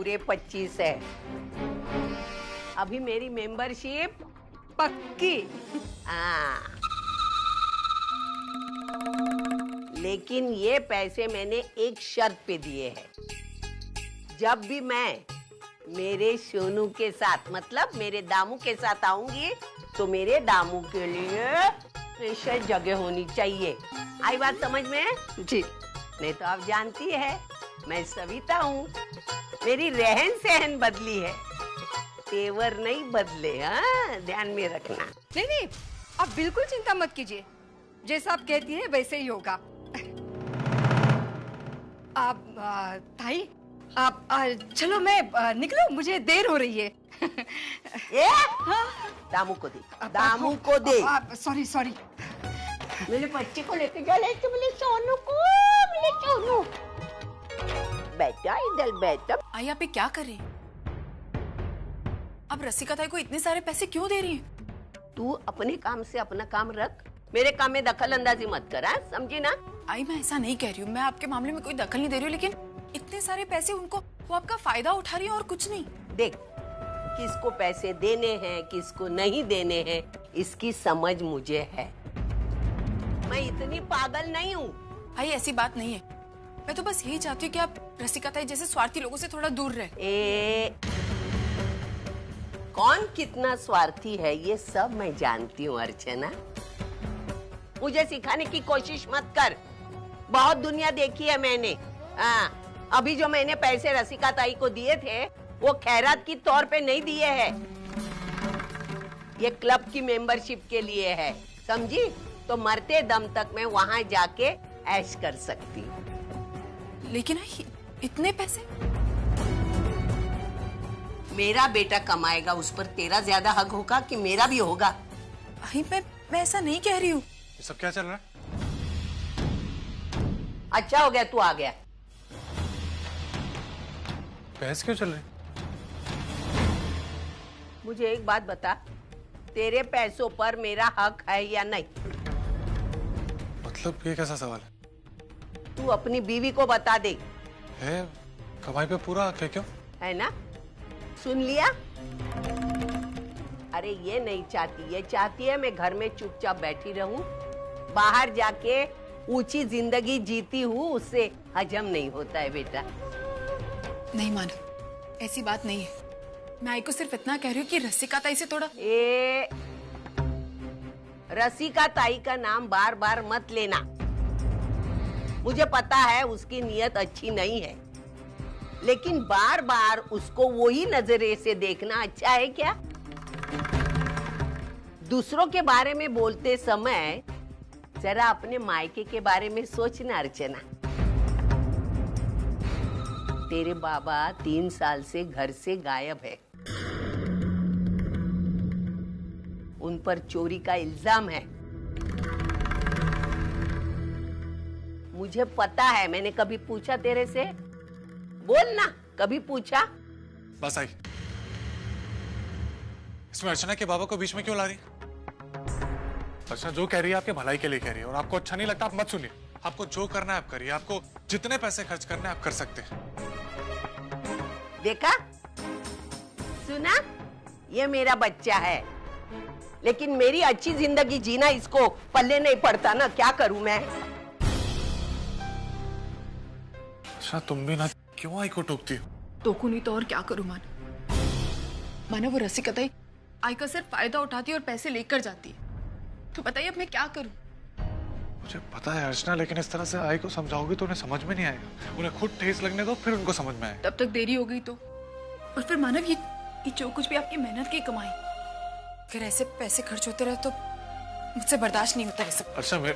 पूरे 25 है। अभी मेरी मेंबरशिप पक्की। हाँ, लेकिन ये पैसे मैंने एक शर्त पे दिए हैं। जब भी मैं मेरे सोनू के साथ, मतलब मेरे दामू के साथ आऊंगी, तो मेरे दामू के लिए स्पेशल जगह होनी चाहिए। आई बात समझ में? जी। नहीं तो आप जानती है मैं सविता हूँ, मेरी रहन सहन बदली है, तेवर नहीं बदले। हाँ, ध्यान में रखना। नहीं नहीं, आप बिल्कुल चिंता मत कीजिए, जैसा आप कहती हैं वैसे ही होगा। आप ताई, आप चलो मैं निकलूं, मुझे देर हो रही है। ये दामू को दे, दामू को दे। सॉरी। मेरे बच्चे को लेके जा, लेके मेरे सोनू को, मेरे सोनू। बेटा इधर बेटा। आई आप ये क्या कर रही हैं? आप रसिका ताई को इतने सारे पैसे क्यों दे रही हैं? तू अपने काम से अपना काम रख, मेरे काम में दखल अंदाजी मत कर, समझी ना? आई मैं ऐसा नहीं कह रही हूँ, मैं आपके मामले में कोई दखल नहीं दे रही हूँ, लेकिन इतने सारे पैसे उनको, वो आपका फायदा उठा रही है और कुछ नहीं। देख, किसको पैसे देने हैं किसको नहीं देने हैं इसकी समझ मुझे है। मैं इतनी पागल नहीं हूँ। आई ऐसी बात नहीं है, मैं तो बस यही चाहती हूँ कि आप रसिका ताई जैसे स्वार्थी लोगों से थोड़ा दूर रहे। कौन कितना स्वार्थी है ये सब मैं जानती हूँ अर्चना। मुझे सिखाने की कोशिश मत कर, बहुत दुनिया देखी है मैंने। अभी जो मैंने पैसे रसिका ताई को दिए थे वो खैरात की तौर पे नहीं दिए हैं, ये क्लब की मेंबरशिप के लिए है, समझी? तो मरते दम तक मैं वहां जाके ऐश कर सकती हूँ। लेकिन आई इतने पैसे? मेरा बेटा कमाएगा, उस पर तेरा ज्यादा हक होगा कि मेरा भी होगा? आई मैं ऐसा नहीं कह रही हूँ। ये सब क्या चल रहा है? अच्छा हो गया तू आ गया। बहस क्यों चल रही? मुझे एक बात बता, तेरे पैसों पर मेरा हक है या नहीं? मतलब ये कैसा सवाल है? तू अपनी बीवी को बता दे। है, कमाई पे पूरा हक है। क्यों? है ना? सुन लिया? अरे ये नहीं चाहती, ये चाहती है मैं घर में चुपचाप बैठी रहूं, बाहर जाके ऊंची जिंदगी जीती हूँ, उससे हजम नहीं होता है बेटा। नहीं मानो, ऐसी बात नहीं है। मैं आई को सिर्फ इतना कह रही हूँ कि रसिका ताई से थोड़ा। रसिका ताई का नाम बार बार मत लेना, मुझे पता है उसकी नीयत अच्छी नहीं है, लेकिन बार बार उसको वही नजरे से देखना अच्छा है क्या? दूसरों के बारे में बोलते समय जरा अपने मायके के बारे में सोचना अर्चना। तेरे बाबा 3 साल से घर से गायब है, उन पर चोरी का इल्जाम है। मुझे पता है, मैंने कभी पूछा तेरे से? बोल ना, कभी पूछा? बस आई, इसमें अर्चना के बाबा को बीच में क्यों ला रही? अर्चना जो कह रही है आपके भलाई के लिए कह रही है, और आपको अच्छा नहीं लगता आप मत सुनिए। आपको जो करना है आप करिए, आपको जितने पैसे खर्च करने आप कर सकते हैं। देखा, सुना? ये मेरा बच्चा है, लेकिन मेरी अच्छी जिंदगी जीना इसको पल्ले नहीं पड़ता ना, क्या करूं मैं? अच्छा तुम भी ना क्यों आई को टोकती हो? टोकू नहीं तो और क्या करूं मानो वो रसिका ताई आई का सिर्फ फायदा उठाती है और पैसे लेकर जाती है, तो बताइए अब मैं क्या करूं? मुझे पता है अर्चना, लेकिन इस तरह से आई को समझाओगी तो उन्हें समझ में नहीं आएगा। उन्हें खुद ठेस लगने दो, फिर उनको समझ में आएगा। तब तक देरी हो गई तो। और फिर मानव ये जो कुछ भी आपकी मेहनत की कमाई, अगर ऐसे पैसे खर्च होते रहे तो मुझसे बर्दाश्त नहीं होता ये सब। अच्छा मैं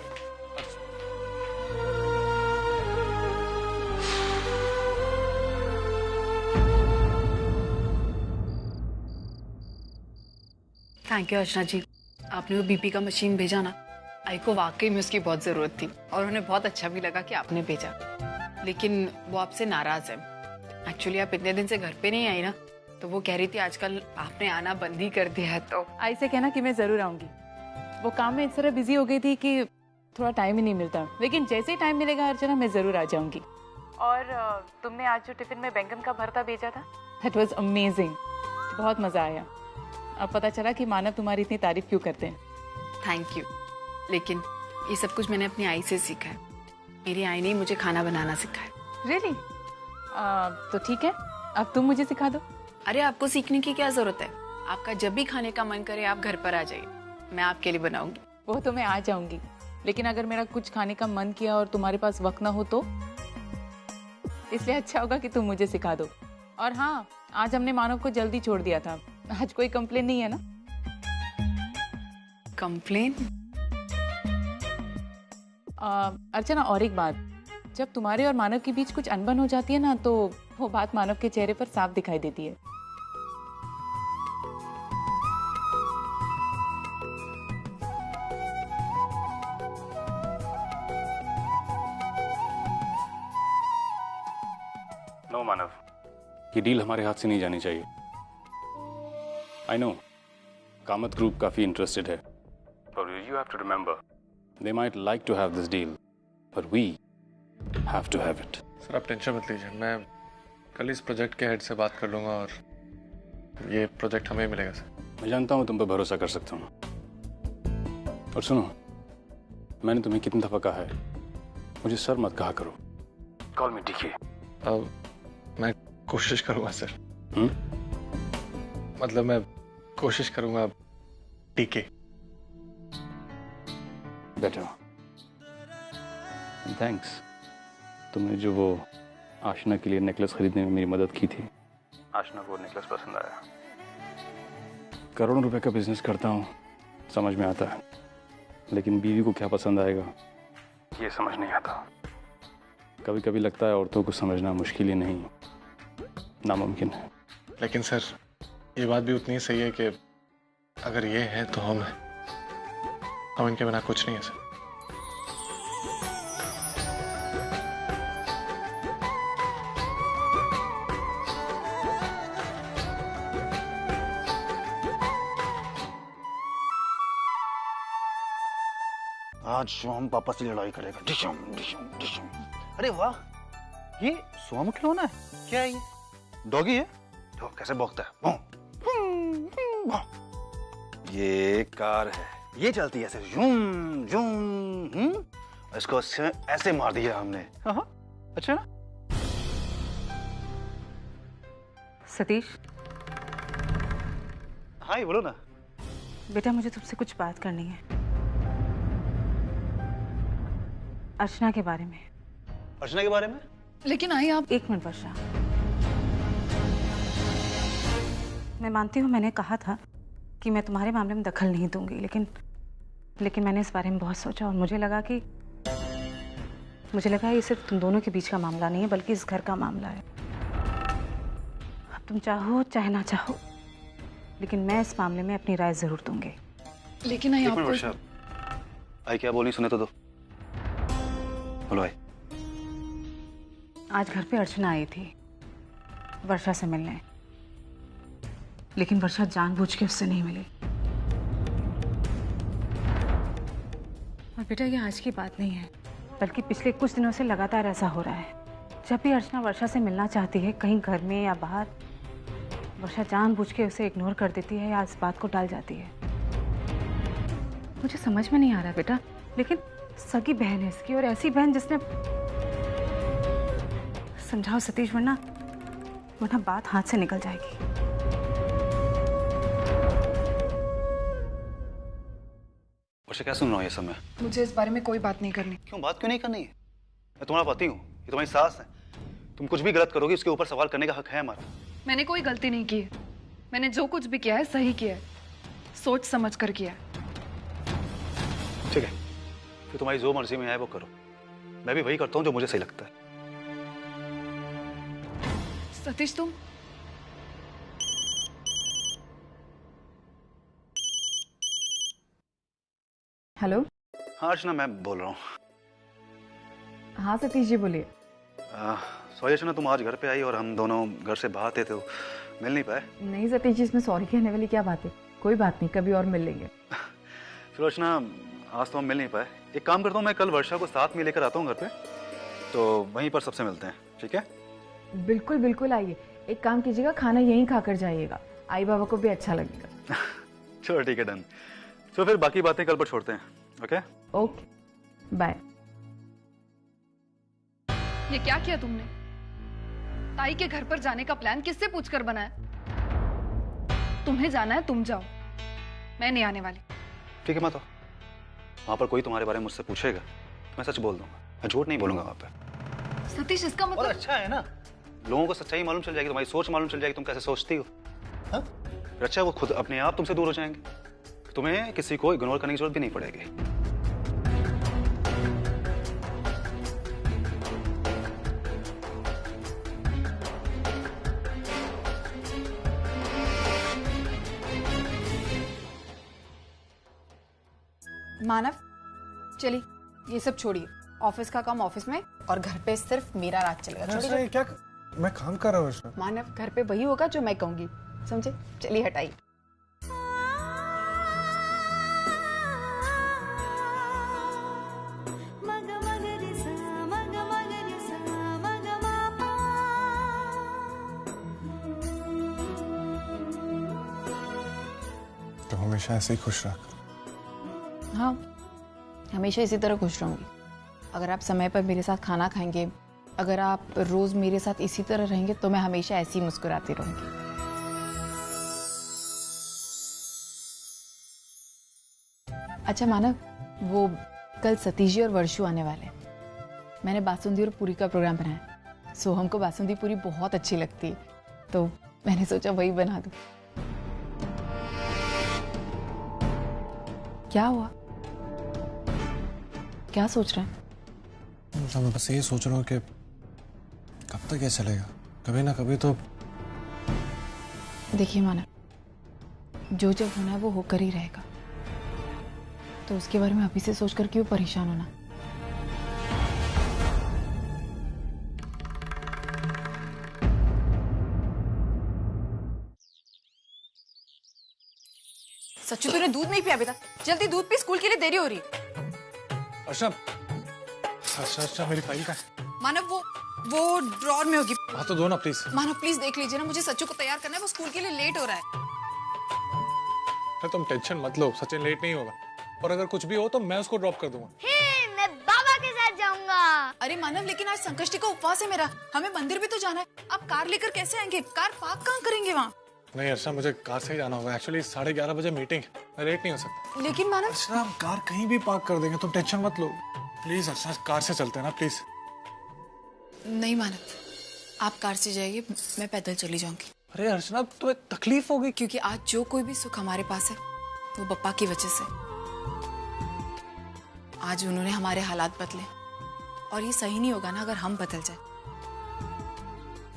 थैंक यू अर्चना जी, आपने वो बीपी का मशीन भेजा ना, आई को वाकई में उसकी बहुत जरूरत थी और उन्हें बहुत अच्छा भी लगा कि आपने भेजा, लेकिन वो आपसे नाराज है। एक्चुअली आप इतने दिन से घर पे नहीं आई ना, तो वो कह रही थी आजकल आपने आना बंद ही कर दिया है। तो आई से कहना कि मैं जरूर आऊंगी, वो काम में इस तरह बिजी हो गई थी कि थोड़ा टाइम ही नहीं मिलता, लेकिन जैसे ही टाइम मिलेगा अर्चना मैं जरूर आ जाऊंगी। और तुमने आज जो टिफिन में बैंगन का भरता भेजा था, दैट वाज अमेजिंग। बहुत मजा आया। अब पता चला कि मानव तुम्हारी इतनी तारीफ क्यों करते हैं। Thank you. लेकिन ये सब कुछ मैंने अपनी आई से सीखा है। मेरी आई ने ही मुझे खाना बनाना सिखाया। रियली? तो ठीक है, अब तुम मुझे सिखा दो। अरे आपको सीखने की क्या जरूरत है? आपका जब भी खाने का मन करे आप घर पर आ जाइए, मैं आपके लिए बनाऊंगी। वो तो मैं आ जाऊंगी, लेकिन अगर मेरा कुछ खाने का मन किया और तुम्हारे पास वक्त ना हो तो? इसलिए अच्छा होगा कि तुम मुझे सिखा दो। और हाँ, आज हमने मानव को जल्दी छोड़ दिया था। आज कोई कंप्लेन नहीं है ना? कंप्लेन? अर्चना, और एक बात, जब तुम्हारे और मानव के बीच कुछ अनबन हो जाती है ना, तो वो बात मानव के चेहरे पर साफ दिखाई देती है। नो मानव, ये डील हमारे हाथ से नहीं जानी चाहिए। आई नो कामत ग्रुप काफी इंटरेस्टेड है, पर you have to remember they might like to have this deal, पर we have to have it. Sir आप टेंशन मत लीजिए, मैं कल इस प्रोजेक्ट के हेड से बात कर लूंगा और ये प्रोजेक्ट हमें मिलेगा सर। मैं जानता हूँ तुम पर भरोसा कर सकता हूँ। और सुनो, मैंने तुम्हें कितनी दफा कहा है, मुझे सर मत कहा करो। Call me DK. अब मैं कोशिश करूंगा सर। मतलब मैं कोशिश करूंगा टीके। बेटर। थैंक्स, तुमने जो वो आशना के लिए नेकलेस खरीदने में मेरी मदद की थी। आशना को नेकलेस पसंद आया। करोड़ों रुपए का बिजनेस करता हूँ, समझ में आता है, लेकिन बीवी को क्या पसंद आएगा ये समझ नहीं आता। कभी कभी लगता है औरतों को समझना मुश्किल ही नहीं, नामुमकिन है। लेकिन सर ये बात भी उतनी सही है कि अगर ये है तो हम इनके बिना कुछ नहीं है सर। आज सोम पापा से लड़ाई करेगा। डिशम डिशम डिशम। अरे वाह, ये सोम खिलौना है क्या? है ये डॉगी है? तो कैसे भौंकता है? ये कार है, ये चलती है ऐसे जूम जूम। इसको ऐसे मार दिया हमने। हाँ अच्छा। सतीश, हाँ ये बोलो ना। बेटा मुझे तुमसे कुछ बात करनी है, अर्चना के बारे में। अर्चना के बारे में? लेकिन आई आप। एक मिनट वर्षा, मैं मानती हूँ मैंने कहा था कि मैं तुम्हारे मामले में दखल नहीं दूंगी, लेकिन मैंने इस बारे में बहुत सोचा और मुझे लगा ये सिर्फ तुम दोनों के बीच का मामला नहीं है, बल्कि इस घर का मामला है। अब तुम चाहो चाहे ना चाहो, लेकिन मैं इस मामले में अपनी राय जरूर दूंगी। लेकिन आई आपको। वर्षा, आई क्या बोली सुने तो दो। बोलो आई। आज घर पे अर्चना आई थी वर्षा से मिलने, लेकिन वर्षा जानबूझ के उससे नहीं मिली। और बेटा ये आज की बात नहीं है, बल्कि पिछले कुछ दिनों से लगातार ऐसा हो रहा है। जब भी अर्चना वर्षा से मिलना चाहती है, कहीं घर में या बाहर, वर्षा जानबूझ के उसे इग्नोर कर देती है या इस बात को टाल जाती है। मुझे समझ में नहीं आ रहा बेटा, लेकिन सगी बहन है इसकी, और ऐसी बहन जिसने। समझाओ सतीश, वरना बात हाथ से निकल जाएगी। वर्षा क्या सुन रहा हूँ ये समय? मुझे इस बारे में कोई बात नहीं करनी। क्यों बात क्यों नहीं करनी है? मैं तुम्हारा पति हूँ, ये तुम्हारी सास है। तुम कुछ भी गलत करोगे उसके ऊपर सवाल करने का हक है हमारा। मैंने कोई गलती नहीं की है। मैंने जो कुछ भी किया है सही किया है, सोच समझ कर किया है। ठीक है, फिर तुम्हारी जो मर्जी में है वो करो। मैं भी वही करता हूँ जो मुझे सही लगता है। सतीश तुम। हेलो। हाँ अर्चना, मैं बोल रहा हूँ। हाँ सतीश जी बोलिए। सॉरी अर्चना, तुम आज घर पे आई और हम दोनों घर से बाहर थे तो मिल नहीं पाए। नहीं सतीश जी, इसमें सॉरी कहने वाली क्या बात है? कोई बात नहीं, कभी और मिल लेंगे। चलो अर्चना, आज तो हम मिल नहीं पाए। एक काम करता हूँ, मैं कल वर्षा को साथ में लेकर आता हूँ घर पे, तो वहीं पर सबसे मिलते हैं। ठीक है? बिल्कुल बिल्कुल आइए। एक काम कीजिएगा, खाना यहीं खाकर जाइएगा, आई बाबा को भी अच्छा लगेगा। चलो ठीक है, डन। तो फिर बाकी बातें कल पर छोड़ते हैं। Okay okay bye. ये क्या किया तुमने? ताई के घर पर जाने का प्लान किससे पूछकर बनाया? तुम्हें जाना है तुम जाओ, मैं नहीं आने वाली। ठीक है, मैं तो वहां पर कोई तुम्हारे बारे में मुझसे पूछेगा मैं सच बोल दूंगा, मैं झूठ नहीं बोलूंगा वहां पे। सतीश इसका और मतलब अच्छा है ना, लोगों को सच्चाई मालूम चल जाएगी, तुम्हारी सोच मालूम चल जाएगी, तुम कैसे सोचती हो। हाँ? अच्छा, वो खुद अपने आप तुमसे दूर हो जाएंगे, तुम्हें किसी को इग्नोर करने की जरूरत भी नहीं पड़ेगी। मानव, चलिए ये सब छोड़िए, ऑफिस का काम ऑफिस में और घर पे सिर्फ मेरा राज चलेगा। छोड़िए। क्या मैं काम कर रहा हूँ अर्चना। मानव, घर पे वही होगा जो मैं कहूंगी, समझे? चलिए हटाइए। तो हमेशा ऐसे ही खुश रख। हाँ, हमेशा इसी तरह खुश रहूंगी। अगर आप समय पर मेरे साथ खाना खाएंगे, अगर आप रोज मेरे साथ इसी तरह रहेंगे, तो मैं हमेशा ऐसी ही मुस्कुराती रहूंगी। अच्छा मानव, वो कल सतीश जी और वर्षु आने वाले हैं। मैंने बासुंदी और पूरी का प्रोग्राम बनाया। सोहम को बासुंदी पूरी बहुत अच्छी लगती है, तो मैंने सोचा वही बना दूं। क्या हुआ? क्या सोच रहे हैं? तो मैं बस यही सोच रहा हूँ कि कब तक ये चलेगा, कभी ना कभी तो। देखिए मानव, जो जब होना है वो होकर ही रहेगा, तो उसके बारे में अभी से सोचकर क्यों परेशान होना। सच्चू, तूने दूध नहीं पिया बेटा, जल्दी दूध पी, स्कूल के लिए देरी हो रही है। अच्छा अच्छा अच्छा, मेरी फाइल का मानव, वो ड्रॉर में होगी। हाँ तो दो ना प्लीज। मानव प्लीज देख लीजिए ना, मुझे सच्चू को तैयार करना है, वो स्कूल के लिए लेट हो रहा है। तुम टेंशन मत लो, सचिन लेट नहीं होगा, और अगर कुछ भी हो तो मैं उसको ड्रॉप कर दूंगा। मैं बाबा के साथ जाऊंगा। अरे मानव, लेकिन आज संकष्टी का उपवास है मेरा, हमें मंदिर भी तो जाना है। आप कार लेकर कैसे आएंगे? कार पार्क कहाँ करेंगे वहाँ? नहीं अर्चना, मुझे कार से ही जाना होगा। एक्चुअली 11:30 बजे मीटिंग, मैं लेट नहीं हो सकता। लेकिन मानव, अर्चना, हम कार कहीं भी पार्क कर देंगे, तुम टेंशन मत लो। प्लीज अर्चना, कार से चलते हैं ना प्लीज। नहीं मानव, आप कार से जाइए, मैं पैदल चली जाऊंगी। अरे अर्चना, तुम्हें तकलीफ होगी। क्योंकि आज जो कोई भी सुख हमारे पास है वो बप्पा की वजह से। आज उन्होंने हमारे हालात बदले, और ये सही नहीं होगा ना अगर हम बदल जाए।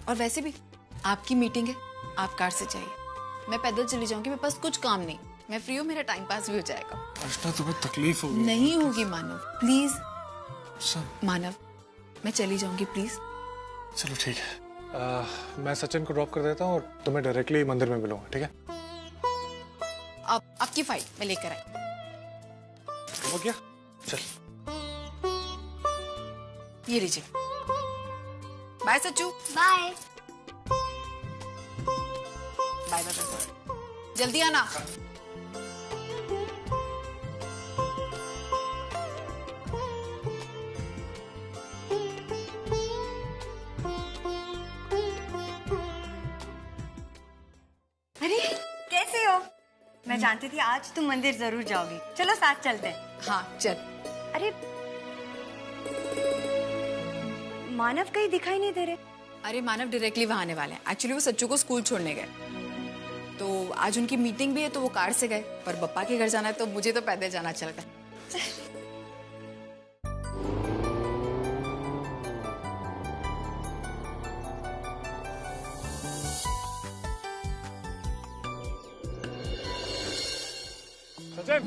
और वैसे भी आपकी मीटिंग है, आप कार से जाइए, मैं पैदल चली जाऊंगी। मेरे पास कुछ काम नहीं, मैं फ्री हूँ, मेरा टाइम पास भी हो जाएगा। अर्चना, तुम्हें तकलीफ होगी। नहीं होगी मानव, प्लीज। सब मानव, मैं चली जाऊंगी प्लीज। चलो ठीक है, मैं सचिन को ड्रॉप कर देता हूँ और तुम्हें डायरेक्टली मंदिर में मिलूंगा, ठीक है? अब आपकी फाइल मैं लेकर आई। हो गया, चल। ये लीजिए। Bye Sachchu. Bye. Bye bye. जल्दी आना। अरे कैसे हो? मैं जानती थी आज तुम मंदिर जरूर जाओगी। चलो साथ चलते हैं। हाँ चल। अरे मानव कहीं दिखाई नहीं दे रहे। अरे मानव डायरेक्टली वहां आने वाले हैं। एक्चुअली वो सच्चू को स्कूल छोड़ने गए, तो आज उनकी मीटिंग भी है, तो वो कार से गए। पर बप्पा के घर जाना है, तो मुझे तो पैदल जाना अच्छा लगता है। सचिन,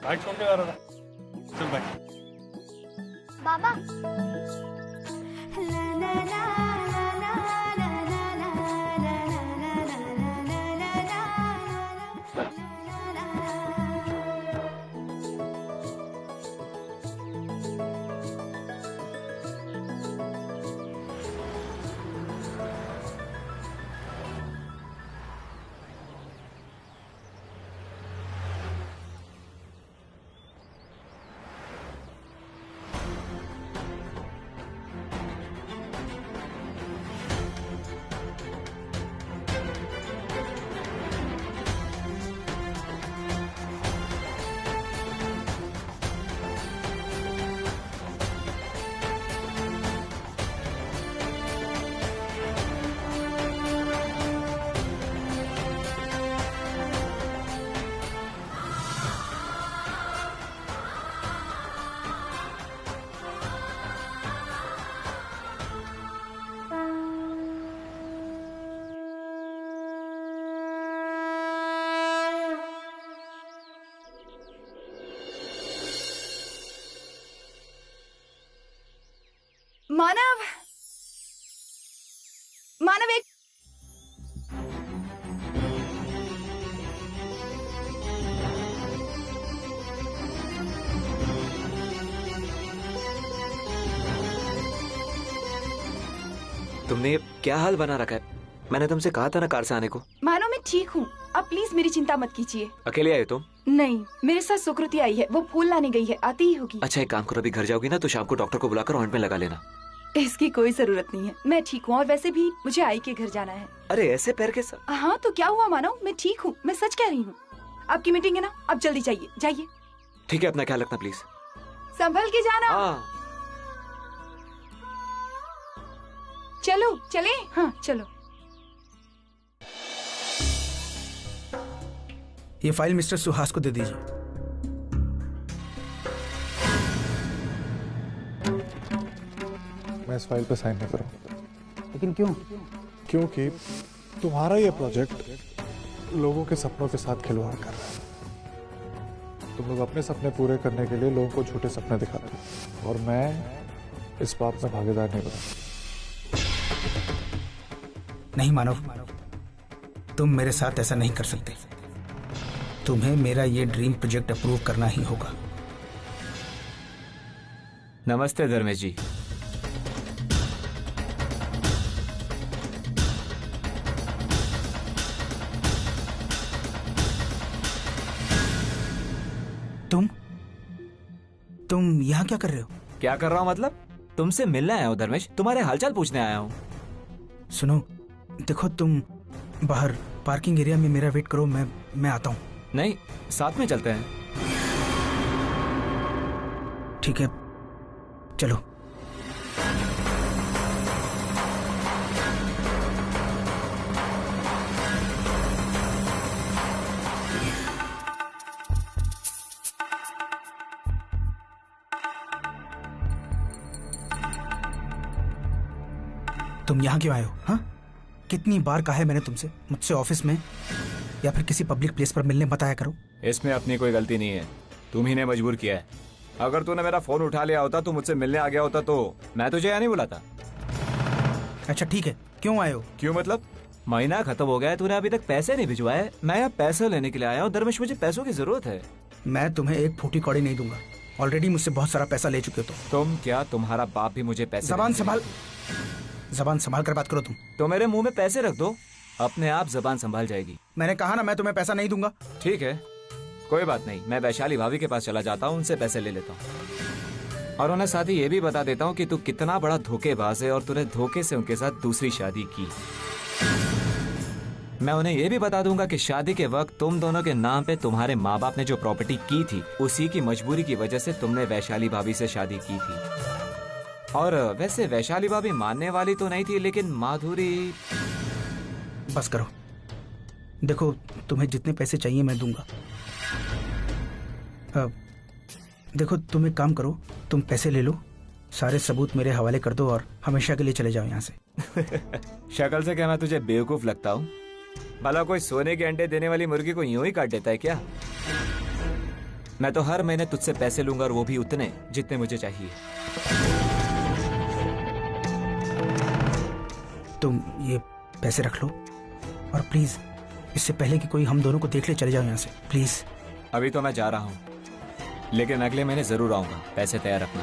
बाइक छोड़ के जा रहा था। चल बाइक। बाबा। तुमने ये क्या हाल बना रखा है? मैंने तुमसे कहा था ना कार से आने को। मानो मैं ठीक हूँ, अब प्लीज मेरी चिंता मत कीजिए। अकेले आए तुम? नहीं, मेरे साथ सुकृति आई है, वो फूल लाने गई है, आती ही होगी। अच्छा एक काम करो, अभी घर जाओगी ना तो शाम को डॉक्टर को बुलाकर ऑइंटमेंट लगा लेना। इसकी कोई जरूरत नहीं है, मैं ठीक हूँ और वैसे भी मुझे आई के घर जाना है। अरे ऐसे पैर के साथ? हाँ तो क्या हुआ मानो, मैं ठीक हूँ, मैं सच कह रही हूँ। आपकी मीटिंग है ना, अब जल्दी जाइए जाइए। ठीक है, अपना ख्याल रखना प्लीज। संभल के जाना। हाँ। चलो चले। हाँ चलो। ये फाइल मिस्टर सुहास को दे दीजिए। मैं इस फाइल पे साइन नहीं करूंगा। लेकिन क्यों? क्योंकि तुम्हारा ये प्रोजेक्ट लोगों के सपनों के साथ खिलवाड़ कर रहा है। तुम लोग अपने सपने पूरे करने के लिए लोगों को झूठे सपने दिखाते हो और मैं इस बात में भागीदार नहीं बनूंगा। नहीं मानव, तुम मेरे साथ ऐसा नहीं कर सकते। तुम्हें मेरा ये ड्रीम प्रोजेक्ट अप्रूव करना ही होगा। नमस्ते धर्मेश जी। तुम यहाँ क्या कर रहे हो? क्या कर रहा हूँ मतलब? तुमसे मिलने आया हूँ धर्मेश, तुम्हारे हालचाल पूछने आया हूँ। सुनो, देखो तुम बाहर पार्किंग एरिया में मेरा वेट करो, मैं आता हूँ। नहीं, साथ में चलते हैं। ठीक है, चलो। तुम यहाँ क्यों आए हो? हाँ, कितनी बार कहा है मैंने तुमसे मुझसे ऑफिस में या फिर किसी पब्लिक प्लेस पर मिलने मत आया करो। इसमें अपनी कोई गलती नहीं है, तुम ही ने मजबूर किया है। अगर तूने मेरा फोन उठा लिया होता, तू मुझसे मिलने आ गया होता तो मैं तुझे यहाँ नहीं बुलाता। अच्छा ठीक है, क्यों आए हो? क्यों मतलब? महीना खत्म हो गया है, तूने अभी तक पैसे नहीं भिजवाए। मैं यहाँ पैसे लेने के लिए आया हूँ धर्मेश, मुझे पैसों की जरूरत है। मैं तुम्हें एक फूटी कौड़ी नहीं दूंगा, ऑलरेडी मुझसे बहुत सारा पैसा ले चुके हो। तुम क्या, तुम्हारा बाप भी मुझे पैसे? जबान संभाल कर बात करो। तुम तो मेरे मुंह में पैसे रख दो, अपने आप जबान संभाल जाएगी। मैंने कहा ना, मैं तुम्हें पैसा नहीं दूंगा। ठीक है, कोई बात नहीं, मैं वैशाली भाभी के पास चला जाता हूँ, उनसे पैसे ले लेता हूँ और उन्हें साथ ही ये भी बता देता हूँ कि तू कितना बड़ा धोखेबाज है और तूने धोखे से उनके साथ दूसरी शादी की। मैं उन्हें ये भी बता दूंगा कि शादी के वक्त तुम दोनों के नाम पे तुम्हारे माँ बाप ने जो प्रॉपर्टी की थी, उसी की मजबूरी की वजह से तुमने वैशाली भाभी से शादी की थी। और वैसे वैशाली भाभी मानने वाली तो नहीं थी, लेकिन माधुरी। बस करो, देखो तुम्हें जितने पैसे चाहिए मैं दूंगा। देखो तुम एक काम करो, तुम पैसे ले लो, सारे सबूत मेरे हवाले कर दो और हमेशा के लिए चले जाओ यहाँ से। शक्ल से क्या मैं तुझे बेवकूफ लगता हूँ? भला कोई सोने के अंडे देने वाली मुर्गी को यूं ही काट देता है क्या? मैं तो हर महीने तुझसे पैसे लूंगा और वो भी उतने जितने मुझे चाहिए। तुम ये पैसे रख लो और प्लीज इससे पहले कि कोई हम दोनों को देख ले चले जाओ यहाँ से, प्लीज। अभी तो मैं जा रहा हूँ, लेकिन अगले महीने जरूर आऊंगा, पैसे तैयार रखना।